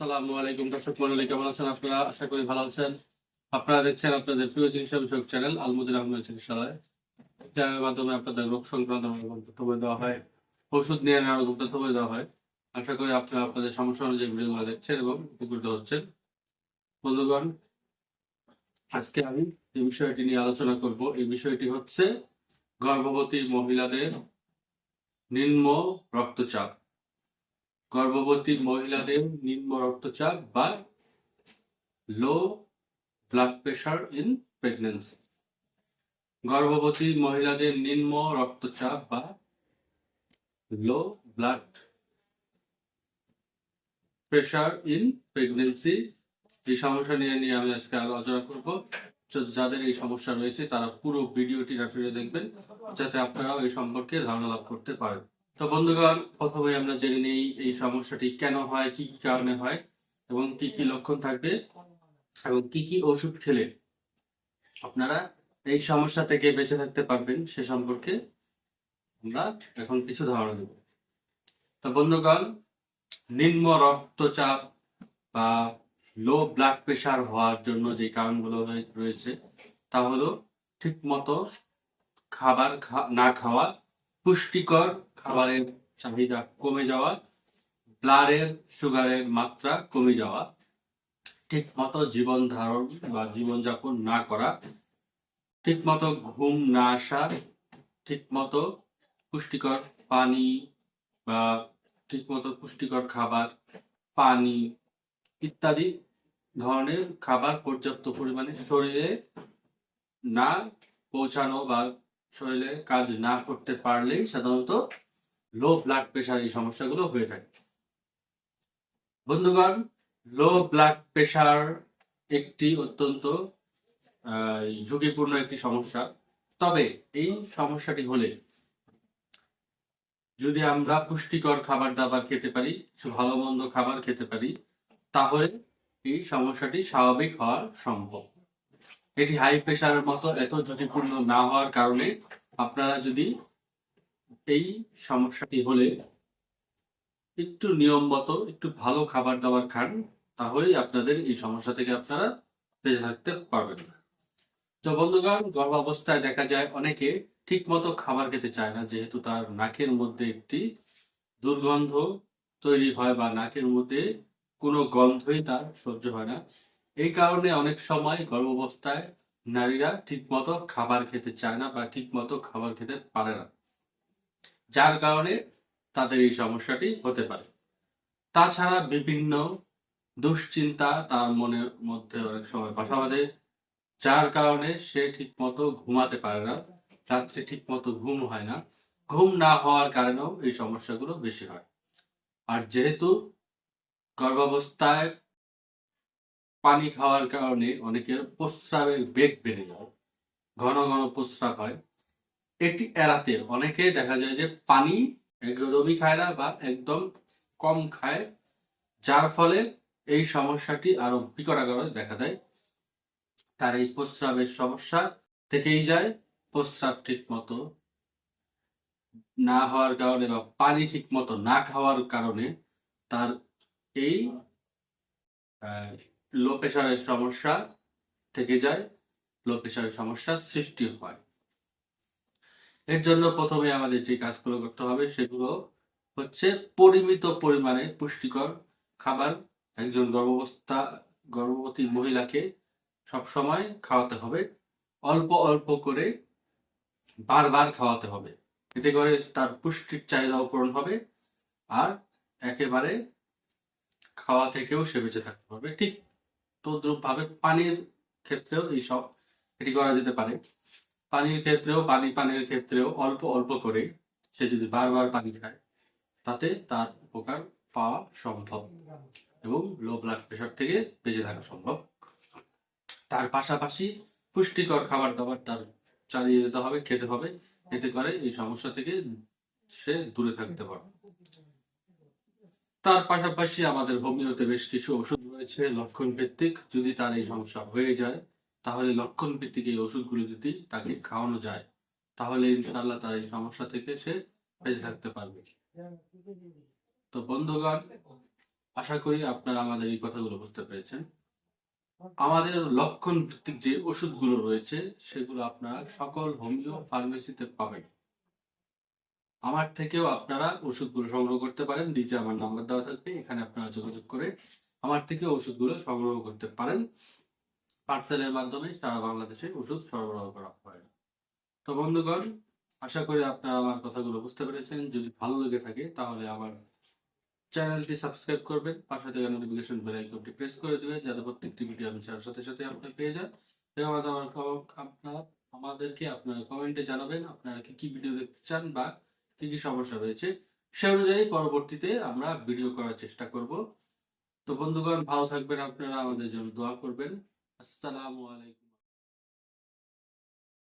সালামু আলাইকুম দর্শক মন্ডলী, কেমন আছেন আপনারা? আশা করি ভালো আছেন। আপনারা দেখছেন আপনাদের প্রিয় চিকিৎসা বিষয়ক চ্যানেল আলমুদিন আহমেদ চিকিৎসালয়। চ্যানেলের মাধ্যমে আপনাদের রোগ সংক্রান্ত নানা তথ্য বলে দেওয়া হয়, ওষুধ নিয়ে নানা রকম তথ্য বলে দেওয়া হয়। আশা করি আপনারা আপনাদের সমস্যা অনুযায়ী ভিডিওগুলো দেখছেন এবং উপকৃত হচ্ছেন। বন্ধুগণ, আজকে আমি যে বিষয়টি নিয়ে আলোচনা করব, এই বিষয়টি হচ্ছে গর্ভবতী মহিলাদের নিম্ন রক্তচাপ। গর্ভবতী মহিলাদের নিম্ন রক্তচাপ বা low blood pressure in pregnancy. গর্ভবতী মহিলাদের নিম্ন রক্তচাপ বা low blood pressure in pregnancy, এই সমস্যা নিয়ে আমি আজকে আলোচনা করব। যাদের এই সমস্যা রয়েছে তারা পুরো ভিডিওটি আসলে দেখবেন, যাতে আপনারাও এই সম্পর্কে ধারণা লাভ করতে পারেন। তো বন্ধুগণ, প্রথমে আমরা জেনে নেই এই সমস্যাটি কেন হয়, কি কি কারণে হয় এবং কি কি লক্ষণ থাকবে এবং কি কি ওষুধ খেলে আপনারা এই সমস্যা থেকে বেঁচে থাকতে পারবেন সে সম্পর্কে আমরা এখন কিছু ধারণা দেব। তো বন্ধুগণ, নিম্ন রক্তচাপ বা লো ব্লাড প্রেশার হওয়ার জন্য যে কারণগুলো রয়েছে তা হলো ঠিক মতো খাবার না খাওয়া, পুষ্টিকর খাবারের চাহিদা কমে যাওয়া, ব্লাডের সুগারের মাত্রা কমে যাওয়া, ঠিক মতো জীবন ধারণ বা জীবনযাপন না করা, ঠিক মতো ঘুম না আসা, ঠিক মতো পুষ্টিকর পানি বা ঠিকমতো পুষ্টিকর খাবার, পানি ইত্যাদি ধরনের খাবার পর্যাপ্ত পরিমাণে শরীরে না পৌঁছানো বা শরীরে কাজ না করতে পারলেই সাধারণত লো ব্লাড প্রেশার এই সমস্যাগুলো হয়ে থাকে। বন্ধুগণ, লো ব্লাড প্রেশার একটি অত্যন্ত ঝুঁকিপূর্ণ একটি সমস্যা। তবে এই সমস্যাটি হলে যদি আমরা পুষ্টিকর খাবার দাবার খেতে পারি, কিছু ভালো মন্দ খাবার খেতে পারি, তাহলে এই সমস্যাটি স্বাভাবিক হওয়া সম্ভব। এটি হাই প্রেশারের মতো এত ঝুঁকিপূর্ণ না হওয়ার কারণে আপনারা যদি এই সমস্যাটি হলে একটু নিয়ম মতো একটু ভালো খাবার দাবার খান, তাহলেই আপনাদের এই সমস্যা থেকে আপনারা বেঁচে থাকতে পারবেন। তো বন্ধুগণ, গর্ভাবস্থায় দেখা যায় অনেকে ঠিক মতো খাবার খেতে চায় না, যেহেতু তার নাকের মধ্যে একটি দুর্গন্ধ তৈরি হয় বা নাকের মধ্যে কোনো গন্ধই তার সহ্য হয় না। এই কারণে অনেক সময় গর্ভাবস্থায় নারীরা ঠিক মতো খাবার খেতে চায় না বা ঠিক মতো খাবার খেতে পারে না, যার কারণে তাদের এই সমস্যাটি হতে পারে। তাছাড়া বিভিন্ন দুশ্চিন্তা তার মনের মধ্যে অনেক সময় বাসা বাঁধে, যার কারণে সে ঠিক মতো ঘুমাতে পারে না, রাত্রে ঠিক মতো ঘুম হয় না। ঘুম না হওয়ার কারণেও এই সমস্যাগুলো বেশি হয়। আর যেহেতু গর্ভাবস্থায় পানি খাওয়ার কারণে অনেকের প্রস্রাবের বেগ বেড়ে যায়, ঘন ঘন প্রস্রাব হয়, এটি এড়াতে অনেকে দেখা যায় যে পানি একদমই খায় না বা একদম কম খায়, যার ফলে এই সমস্যাটি আরো বিকট আকারে দেখা দেয়। তার এই প্রস্রাবের সমস্যা থেকেই যায়। প্রস্রাব ঠিক মতো না হওয়ার কারণে বা পানি ঠিক মতো না খাওয়ার কারণে তার এই লো প্রেশারের সমস্যা থেকে যায়, লো প্রেশারের সমস্যার সৃষ্টি হয়। এর জন্য প্রথমে আমাদের যে কাজগুলো করতে হবে সেগুলো হচ্ছে পরিমিত পরিমাণে পুষ্টিকর খাবার একজন গর্ভবতী মহিলাকে সবসময় খাওয়াতে হবে। অল্প অল্প করে বারবার খাওয়াতে হবে, এতে করে তার পুষ্টির চাহিদাও পূরণ হবে আর একেবারে খাওয়া থেকেও সে বেঁচে থাকতে পারবে। ঠিক তদ্রুপ ভাবে পানির ক্ষেত্রেও এটি করা যেতে পারে। পানির ক্ষেত্রেও অল্প অল্প করে সে যদি বারবার পানি খায়, তাতে তার উপকার পাওয়া সম্ভব এবং লো ব্লাড প্রেশার থেকে বেঁচে থাকা সম্ভব। তার পাশাপাশি পুষ্টিকর খাবার দাবার তার চালিয়ে যেতে হবে, খেতে হবে, এতে করে এই সমস্যা থেকে সে দূরে থাকতে পারবে। তার পাশাপাশি আমাদের হোমিওতে বেশ কিছু ওষুধ রয়েছে লক্ষণ ভিত্তিক। যদি তার এই সমস্যা হয়ে যায়, তাহলে লক্ষণ ভিত্তিক এই ওষুধগুলো যদি তাকে খাওয়ানো যায়, তাহলে ইনশাআল্লাহ তার এই সমস্যা থেকে সে বেঁচে থাকতে পারবে। তো বন্ধুগণ, আশা করি আপনারা আমাদের এই কথাগুলো বুঝতে পেরেছেন। আমাদের লক্ষণ ভিত্তিক যে ওষুধগুলো রয়েছে সেগুলো আপনারা সকল হোমিও ফার্মেসিতে পাবেন। আমার থেকেও আপনারা ওষুধগুলো সংগ্রহ করতে পারেন। নিচে আমার নাম্বার দেওয়া থাকবে, এখানে আপনারা যোগাযোগ করে আমার থেকে ওষুধগুলো সংগ্রহ করতে পারেন। পার্সেলের মাধ্যমে সারা বাংলাদেশে ওষুধ সরবরাহ করা হয়। তো বন্ধুগণ, আশা করি আপনারা আমার কথাগুলো বুঝতে পেরেছেন। যদি ভালো লেগে থাকে তাহলে আমার চ্যানেলটি সাবস্ক্রাইব করবেন, পাশে থাকা নোটিফিকেশন বেল আইকনটি প্রেস করে দিবেন, যাতে প্রত্যেকটি ভিডিও আমি ছাড়ার সাথে সাথে আপনি পেয়ে যান। এবং আপনারা আমাদেরকে আপনারা কমেন্টে জানাবেন আপনারা কি কি ভিডিও দেখতে চান বা কি কি সমস্যা রয়েছে, সে অনুযায়ী পরবর্তীতে আমরা ভিডিও করার চেষ্টা করব। তো বন্ধুগণ, ভালো থাকবেন, আপনারা আমাদের জন্য দোয়া করবেন। আসসালামু আলাইকুম।